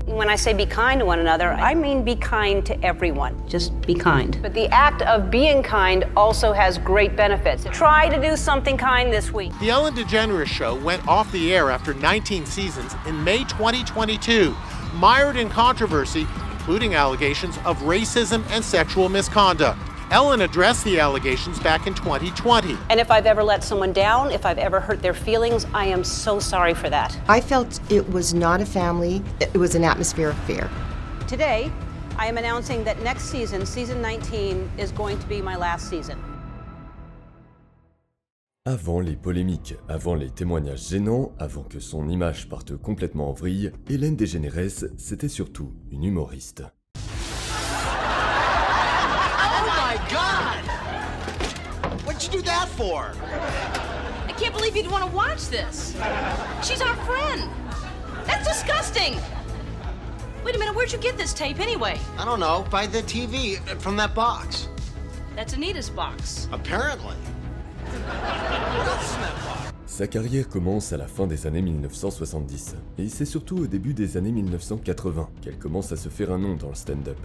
When I say be kind to one another, I mean be kind to everyone. Just be kind. But the act of being kind also has great benefits. Try to do something kind this week. The Ellen DeGeneres Show went off the air after 19 seasons in May 2022, mired in controversy, including allegations of racism and sexual misconduct. Ellen addressed the allegations back in 2020. And if I've ever let someone down, if I've ever hurt their feelings, I am so sorry for that. I felt it was not a family, it was an atmosphere of fear. Today, I am announcing that next season, season 19, is going to be my last season. Avant les polémiques, avant les témoignages gênants, avant que son image parte complètement en vrille, Ellen DeGeneres, c'était surtout une humoriste. What'd you do that for? I can't believe you'd want to watch this. She's our friend. That's disgusting. Wait a minute, where'd you get this tape anyway? I don't know, by the TV, from that box. That's Anita's box. Apparently. What else is in that box? Sa carrière commence à la fin des années 1970, et c'est surtout au début des années 1980 qu'elle commence à se faire un nom dans le stand-up.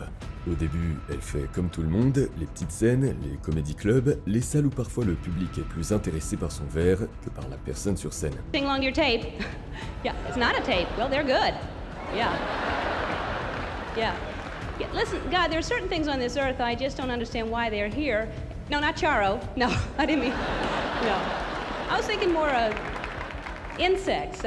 Au début, elle fait comme tout le monde, les petites scènes, les comédie clubs, les salles où parfois le public est plus intéressé par son verre que par la personne sur scène. Sing along your tape. Yeah, it's not a tape. Well, they're good. Yeah. Yeah. Yeah. Listen, God, there are certain things on this earth I just don't understand why they're here. No, not Charo. No, I didn't mean. No. I was thinking more insects.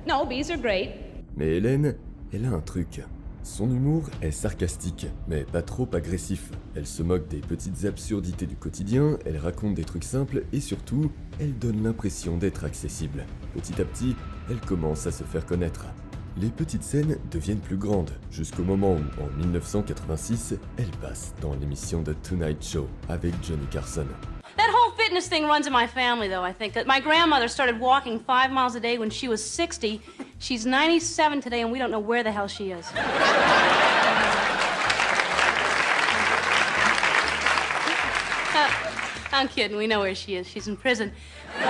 No, bees are great. Mais Ellen, elle a un truc. Son humour est sarcastique, mais pas trop agressif. Elle se moque des petites absurdités du quotidien, elle raconte des trucs simples et surtout, elle donne l'impression d'être accessible. Petit à petit, elle commence à se faire connaître. Les petites scènes deviennent plus grandes, jusqu'au moment où, en 1986, elle passe dans l'émission The Tonight Show avec Johnny Carson. That whole fitness thing runs in my family, though, I think. That my grandmother started walking 5 miles a day when she was 60. She's 97 today, and we don't know where the hell she is. I'm kidding. We know where she is. She's in prison. But,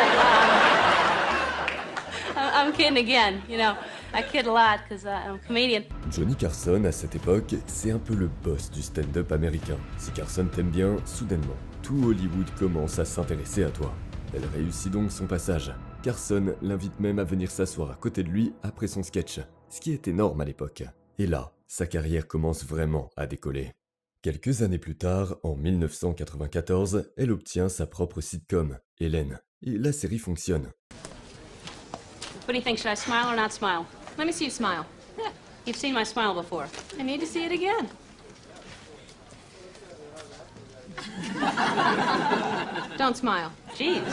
I'm kidding again, you know. I kid a lot because I'm a comedian. Johnny Carson, à cette époque, c'est un peu le boss du stand-up américain. Si Carson t'aime bien, soudainement, tout Hollywood commence à s'intéresser à toi. Elle réussit donc son passage. Carson l'invite même à venir s'asseoir à côté de lui après son sketch, ce qui est énorme à l'époque. Et là, sa carrière commence vraiment à décoller. Quelques années plus tard, en 1994, elle obtient sa propre sitcom, Ellen. Et la série fonctionne. What do you think? Should I smile or not smile? Let me see you smile. Yeah, you've seen my smile before. I need to see it again. Don't smile. Jeez.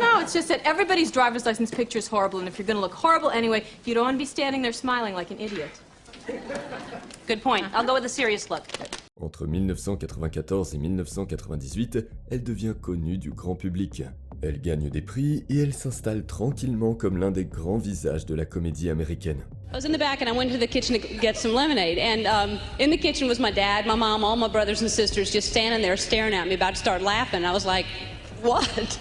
No, it's just that everybody's driver's license picture is horrible, and if you're going to look horrible anyway, you don't want to be standing there smiling like an idiot. Good point. I'll go with a serious look. Entre 1994 et 1998, elle devient connue du grand public. Elle gagne des prix et elle s'installe tranquillement comme l'un des grands visages de la comédie américaine. I was in the back and I went to the kitchen to get some lemonade. And in the kitchen was my dad, my mom, all my brothers and sisters just standing there staring at me, about to start laughing. I was like, what?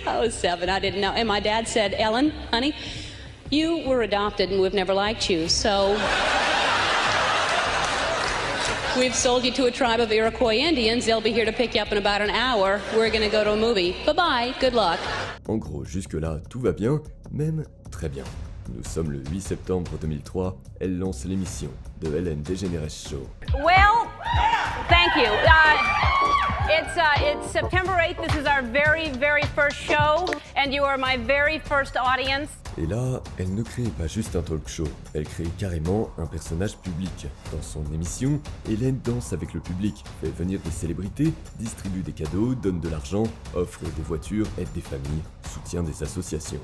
I was 7, I didn't know. And my dad said, Ellen, honey, you were adopted and we've never liked you, so we've sold you to a tribe of Iroquois Indians. They'll be here to pick you up in about an hour. We're gonna go to a movie. Bye-bye, good luck. En gros, jusque-là, tout va bien, même très bien. Nous sommes le 8 septembre 2003, elle lance l'émission The Ellen DeGeneres Show. Well, thank you. It's September 8th. This is our very, very first show, and you are my very first audience. Et là, elle ne crée pas juste un talk show, elle crée carrément un personnage public. Dans son émission, Ellen danse avec le public, fait venir des célébrités, distribue des cadeaux, donne de l'argent, offre des voitures, aide des familles, soutient des associations.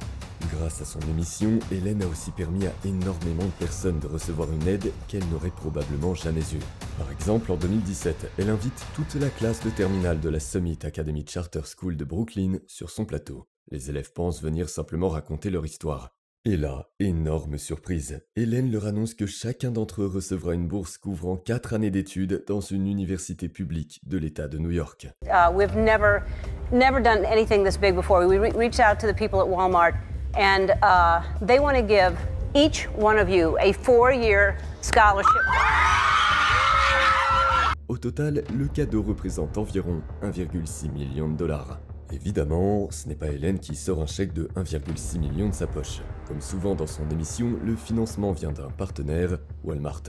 Grâce à son émission, Ellen a aussi permis à énormément de personnes de recevoir une aide qu'elle n'aurait probablement jamais eue. Par exemple, en 2017, elle invite toute la classe de terminale de la Summit Academy Charter School de Brooklyn sur son plateau. Les élèves pensent venir simplement raconter leur histoire. Et là, énorme surprise, Ellen leur annonce que chacun d'entre eux recevra une bourse couvrant 4 années d'études dans une université publique de l'État de New York. We've never done anything this big before. We reached out to the people at Walmart, and they want to give each one of you a 4-year scholarship. Au total, le cadeau représente environ 1,6 million de dollars. Évidemment, ce n'est pas Ellen qui sort un chèque de 1,6 million de sa poche. Comme souvent dans son émission, le financement vient d'un partenaire, Walmart.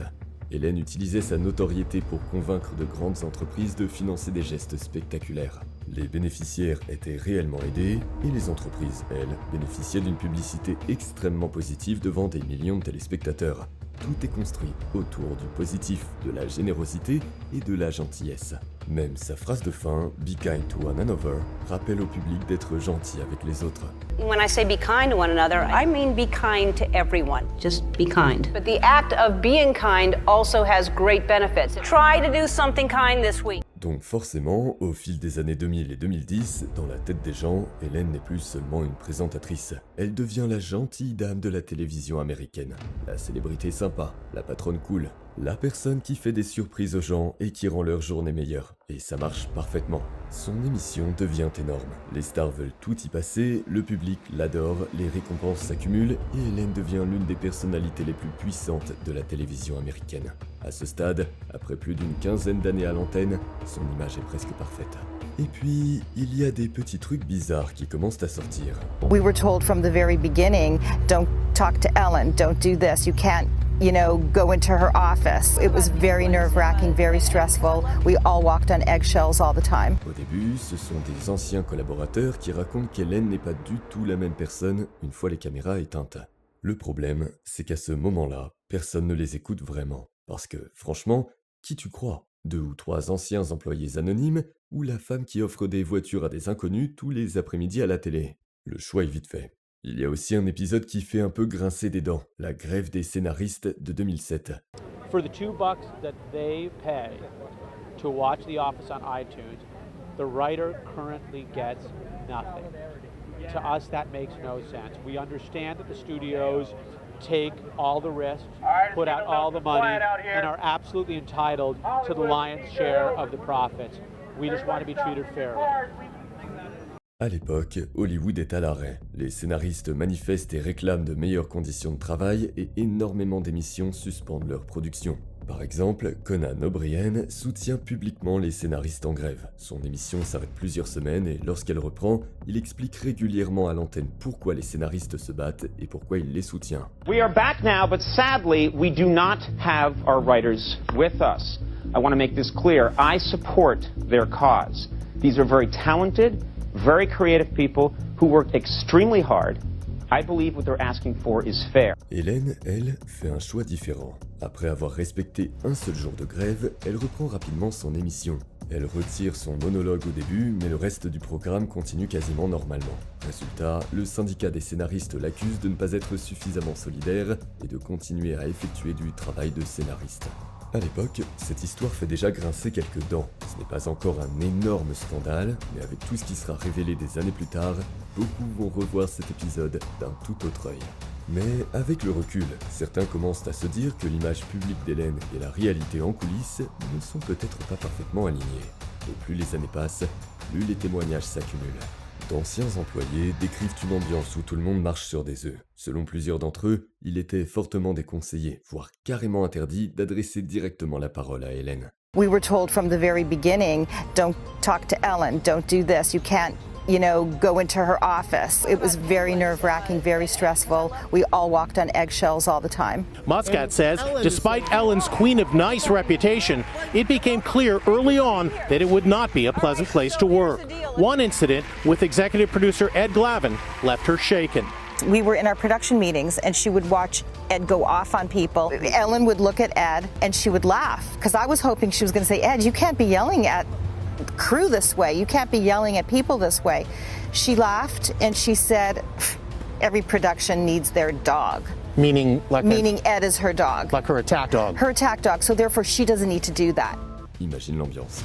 Ellen utilisait sa notoriété pour convaincre de grandes entreprises de financer des gestes spectaculaires. Les bénéficiaires étaient réellement aidés et les entreprises, elles, bénéficiaient d'une publicité extrêmement positive devant des millions de téléspectateurs. Tout est construit autour du positif, de la générosité et de la gentillesse. Même sa phrase de fin, « Be kind to one another », rappelle au public d'être gentil avec les autres. When I say be kind to one another, I mean be kind to everyone. Just be kind. But the act of being kind also has great benefits. Try to do something kind this week. Donc forcément, au fil des années 2000 et 2010, dans la tête des gens, Ellen n'est plus seulement une présentatrice. Elle devient la gentille dame de la télévision américaine. La célébrité sympa, la patronne cool, la personne qui fait des surprises aux gens et qui rend leur journée meilleure. Et ça marche parfaitement. Son émission devient énorme. Les stars veulent tout y passer, le public l'adore, les récompenses s'accumulent et Ellen devient l'une des personnalités les plus puissantes de la télévision américaine. À ce stade, après plus d'une quinzaine d'années à l'antenne, son image est presque parfaite. Et puis, il y a des petits trucs bizarres qui commencent à sortir. We were told from the very beginning, don't talk to Ellen, don't do this, you can't, go into her office. It was very nerve-wracking, very stressful. We all walked on eggshells all the time. Au début, ce sont des anciens collaborateurs qui racontent qu'Ellen n'est pas du tout la même personne une fois les caméras éteintes. Le problème, c'est qu'à ce moment-là, personne ne les écoute vraiment. Parce que, franchement, qui tu crois ? 2 ou 3 anciens employés anonymes ou la femme qui offre des voitures à des inconnus tous les après-midi à la télé ? Le choix est vite fait. Il y a aussi un épisode qui fait un peu grincer des dents, la grève des scénaristes de 2007. For the $2 that they pay to watch The Office on iTunes, the writer currently gets nothing. To us, that makes no sense. We understand that the studios take all the risks, put out all the money, and are absolutely entitled to the lion's share of the profits. We just want to be treated fairly. À l'époque, Hollywood est à l'arrêt. Les scénaristes manifestent et réclament de meilleures conditions de travail et énormément d'émissions suspendent leur production. Par exemple, Conan O'Brien soutient publiquement les scénaristes en grève. Son émission s'arrête plusieurs semaines et lorsqu'elle reprend, il explique régulièrement à l'antenne pourquoi les scénaristes se battent et pourquoi il les soutient. We are back now, but sadly, we do not have our writers with us. I want to make this clear. I support their cause. These are very talented, very creative people who work extremely hard. I believe what they're asking for is fair. Ellen, elle, fait un choix différent. Après avoir respecté un seul jour de grève, elle reprend rapidement son émission. Elle retire son monologue au début, mais le reste du programme continue quasiment normalement. Résultat, le syndicat des scénaristes l'accuse de ne pas être suffisamment solidaire et de continuer à effectuer du travail de scénariste. À l'époque, cette histoire fait déjà grincer quelques dents. Ce n'est pas encore un énorme scandale, mais avec tout ce qui sera révélé des années plus tard, beaucoup vont revoir cet épisode d'un tout autre œil. Mais avec le recul, certains commencent à se dire que l'image publique d'Ellen et la réalité en coulisses ne sont peut-être pas parfaitement alignées. Et plus les années passent, plus les témoignages s'accumulent. D'anciens employés décrivent une ambiance où tout le monde marche sur des œufs. Selon plusieurs d'entre eux, il était fortement déconseillé, voire carrément interdit, d'adresser directement la parole à Ellen. We were told from the very beginning, don't talk to Ellen, don't do this, you can't, go into her office. It was very nerve-wracking, very stressful. We all walked on eggshells all the time. Muscat says, despite Ellen's Queen of Nice reputation, it became clear early on that it would not be a pleasant place to work. One incident with executive producer Ed Glavin left her shaken. We were in our production meetings and she would watch Ed go off on people. Ellen would look at Ed and she would laugh because I was hoping she was going to say, Ed, you can't be yelling at crew this way. You can't be yelling at people this way. She laughed and she said, every production needs their dog. Meaning Ed is her dog. Like her attack dog. Her attack dog. So therefore she doesn't need to do that. Imagine l'ambiance.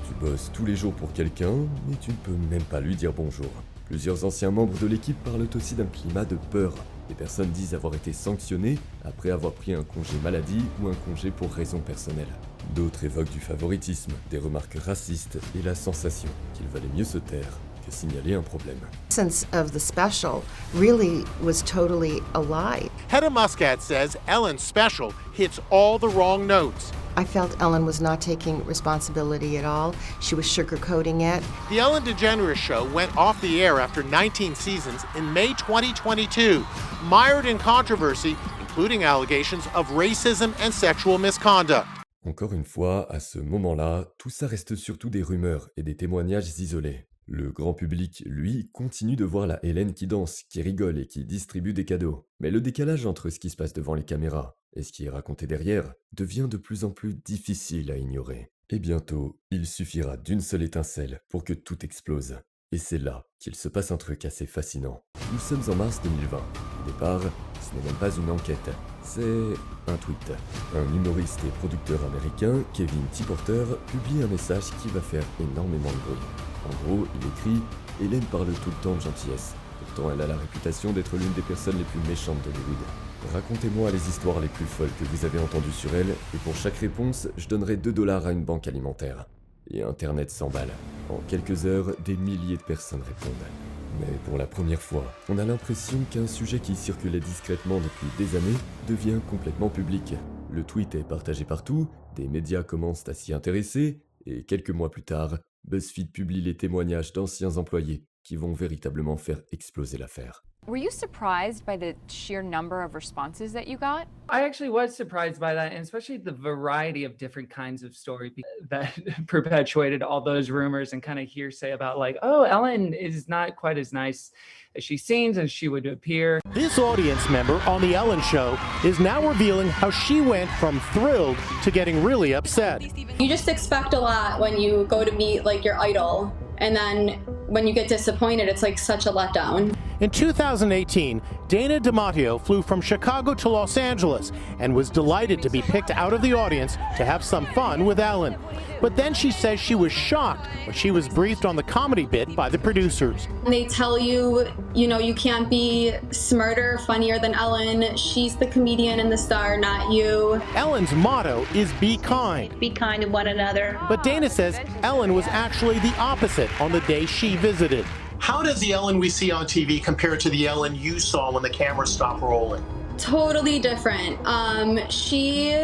Tu bosses tous les jours pour quelqu'un, mais tu ne peux même pas lui dire bonjour. Plusieurs anciens membres de l'équipe parlent aussi d'un climat de peur. Les personnes disent avoir été sanctionnées après avoir pris un congé maladie ou un congé pour raison personnelle. D'autres évoquent du favoritisme, des remarques racistes et la sensation qu'il valait mieux se taire. que signaler un problème. Essence of the special really was totally a lie. Hedda Muscat says Ellen's special hits all the wrong notes. I felt Ellen was not taking responsibility at all. She was sugarcoating it. The Ellen DeGeneres Show went off the air after 19 seasons in May 2022, mired in controversy, including allegations of racism and sexual misconduct. Encore une fois, à ce moment-là, tout ça reste surtout des rumeurs et des témoignages isolés. Le grand public, lui, continue de voir la Hélène qui danse, qui rigole et qui distribue des cadeaux. Mais le décalage entre ce qui se passe devant les caméras et ce qui est raconté derrière devient de plus en plus difficile à ignorer. Et bientôt, il suffira d'une seule étincelle pour que tout explose. Et c'est là qu'il se passe un truc assez fascinant. Nous sommes en mars 2020. Au départ, ce n'est même pas une enquête, c'est un tweet. Un humoriste et producteur américain, Kevin T. Porter, publie un message qui va faire énormément de bruit. En gros, il écrit « Hélène parle tout le temps de gentillesse. Pourtant, elle a la réputation d'être l'une des personnes les plus méchantes d'Hollywood. Racontez-moi les histoires les plus folles que vous avez entendues sur elle, et pour chaque réponse, je donnerai $2 à une banque alimentaire. » Et Internet s'emballe. En quelques heures, des milliers de personnes répondent. Mais pour la première fois, on a l'impression qu'un sujet qui circulait discrètement depuis des années devient complètement public. Le tweet est partagé partout, des médias commencent à s'y intéresser, et quelques mois plus tard, BuzzFeed publie les témoignages d'anciens employés qui vont véritablement faire exploser l'affaire. Were you surprised by the sheer number of responses that you got? I actually was surprised by that, and especially the variety of different kinds of story that perpetuated all those rumors and kind of hearsay about like, oh, Ellen is not quite as nice as she seems and she would appear. This audience member on The Ellen Show is now revealing how she went from thrilled to getting really upset. You just expect a lot when you go to meet like your idol, and then when you get disappointed, it's like such a letdown. In 2018, Dana DiMatteo flew from Chicago to Los Angeles and was delighted to be picked out of the audience to have some fun with Ellen. But then she says she was shocked when she was briefed on the comedy bit by the producers. They tell you, you know, you can't be smarter, funnier than Ellen. She's the comedian and the star, not you. Ellen's motto is be kind. Be kind to one another. But Dana says Ellen was actually the opposite on the day she visited. How does the Ellen we see on TV compare to the Ellen you saw when the cameras stopped rolling? Totally different. She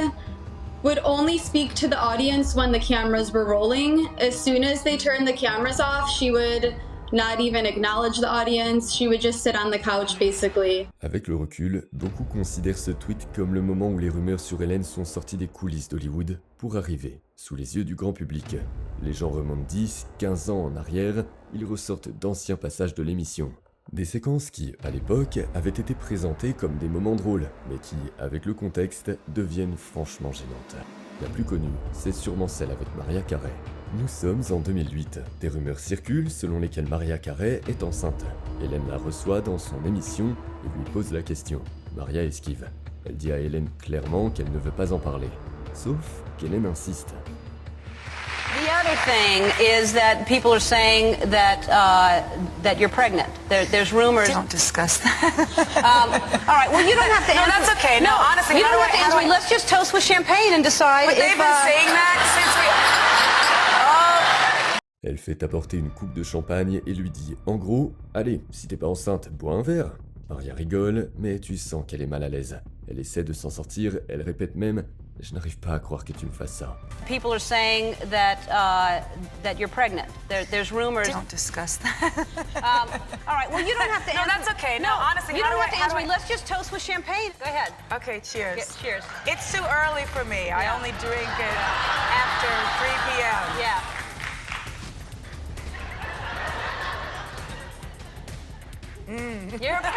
would only speak to the audience when the cameras were rolling. As soon as they turned the cameras off, she would not even acknowledge the audience. She would just sit on the couch, basically. Avec le recul, beaucoup considèrent ce tweet comme le moment où les rumeurs sur Hélène sont sorties des coulisses d'Hollywood pour arriver sous les yeux du grand public. Les gens remontent 10, 15 ans en arrière, ils ressortent d'anciens passages de l'émission. Des séquences qui, à l'époque, avaient été présentées comme des moments drôles, mais qui, avec le contexte, deviennent franchement gênantes. La plus connue, c'est sûrement celle avec Mariah Carey. Nous sommes en 2008. Des rumeurs circulent selon lesquelles Mariah Carey est enceinte. Hélène la reçoit dans son émission et lui pose la question. Mariah esquive. Elle dit à Hélène clairement qu'elle ne veut pas en parler. Sauf qu'Hélène insiste. The other thing is that people are saying that you're pregnant. There's rumors. Don't discuss that. All right. Well, you don't have to. No, answer. that's okay. No, honestly, you don't how do have to I- answer me. Let's just toast with champagne and decide. But they've been saying that since we. Elle fait apporter une coupe de champagne et lui dit en gros « Allez, si t'es pas enceinte, bois un verre !» Maria rigole, mais tu sens qu'elle est mal à l'aise. Elle essaie de s'en sortir, elle répète même « Je n'arrive pas à croire que tu me fasses ça. » People are saying that you're pregnant. There's rumors. Don't discuss that. All right. Well, you don't have to. No, answer. that's okay. No, honestly, you how don't do have I- to how answer do me. I- Let's just toast with champagne. Go ahead. Okay, cheers. Yeah, cheers. It's too early for me. I only drink it after 3 p.m. Yeah. You're pregnant.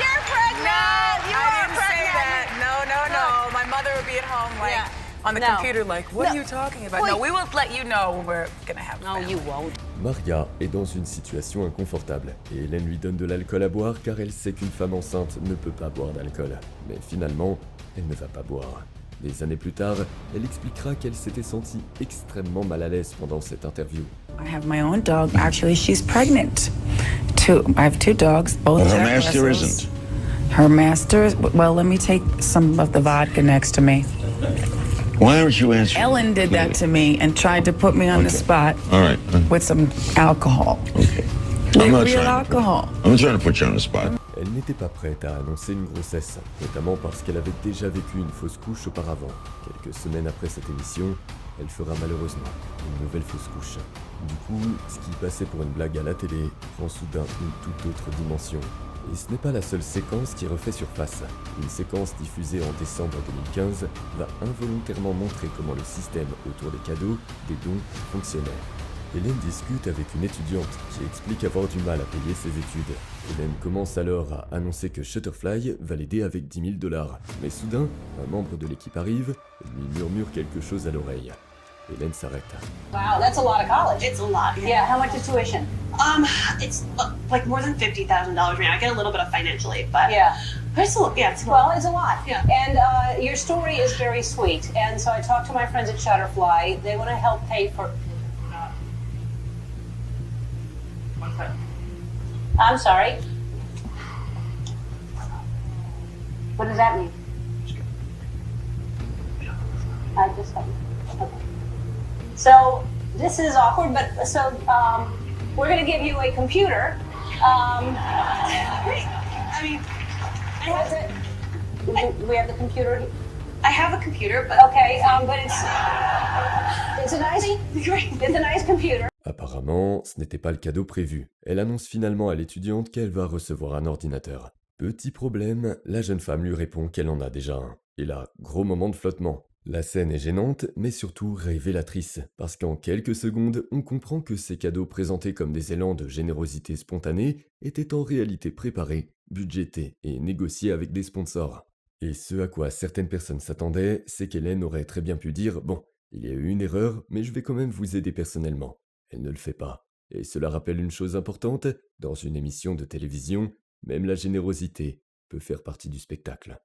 You're pregnant. No, you I are didn't say pregnant. that. No. My mother would be at home, like, Yeah. on the No. computer, like, what are you talking about? Well, No, we will let you know when we're gonna have a No, family. you won't. Maria est dans une situation inconfortable et Hélène lui donne de l'alcool à boire car elle sait qu'une femme enceinte ne peut pas boire d'alcool. Mais finalement, elle ne va pas boire. Des années plus tard, elle expliquera qu'elle s'était sentie extrêmement mal à l'aise pendant cette interview. I have my own dog. Actually, she's pregnant. I have 2 dogs, both Well, her Jack master Russells. isn't. Her master, well, let me take some of the vodka next to me. Why aren't you answering? Ellen did that to me and tried to put me on the spot All right. with some alcohol. Okay. Real alcohol. I'm not trying to put you on the spot. Elle n'était pas prête à annoncer une grossesse, notamment parce qu'elle avait déjà vécu une fausse couche auparavant. Quelques semaines après cette émission, elle fera malheureusement une nouvelle fausse couche. Du coup, ce qui passait pour une blague à la télé prend soudain une toute autre dimension. Et ce n'est pas la seule séquence qui refait surface. Une séquence diffusée en décembre 2015 va involontairement montrer comment le système autour des cadeaux, des dons, fonctionnait. Hélène discute avec une étudiante qui explique avoir du mal à payer ses études. Hélène commence alors à annoncer que Shutterfly va l'aider avec $10 000. Mais soudain, un membre de l'équipe arrive et lui murmure quelque chose à l'oreille. Hélène s'arrête. Wow, that's a lot of college. It's a lot. Yeah, how much is tuition? It's like more than $50,000 right now. I get a little bit of financial aid, but Yeah. but it's a lot. Yeah, it's a Well, lot. it's a lot. Yeah. And your story is very sweet. And so I talked to my friends at Shutterfly. They want to help pay for. I'm sorry. What does that mean? I just okay. So this is awkward, but we're going to give you a computer. Great. I mean, I have it. We have the computer. I have a computer, but Okay, but it's a nice computer. Apparemment, ce n'était pas le cadeau prévu. Elle annonce finalement à l'étudiante qu'elle va recevoir un ordinateur. Petit problème, la jeune femme lui répond qu'elle en a déjà un. Et là, gros moment de flottement. La scène est gênante, mais surtout révélatrice, parce qu'en quelques secondes, on comprend que ces cadeaux présentés comme des élans de générosité spontanée étaient en réalité préparés, budgétés et négociés avec des sponsors. Et ce à quoi certaines personnes s'attendaient, c'est qu'Hélène aurait très bien pu dire « Bon, il y a eu une erreur, mais je vais quand même vous aider personnellement ». Elle ne le fait pas. Et cela rappelle une chose importante, dans une émission de télévision, même la générosité peut faire partie du spectacle.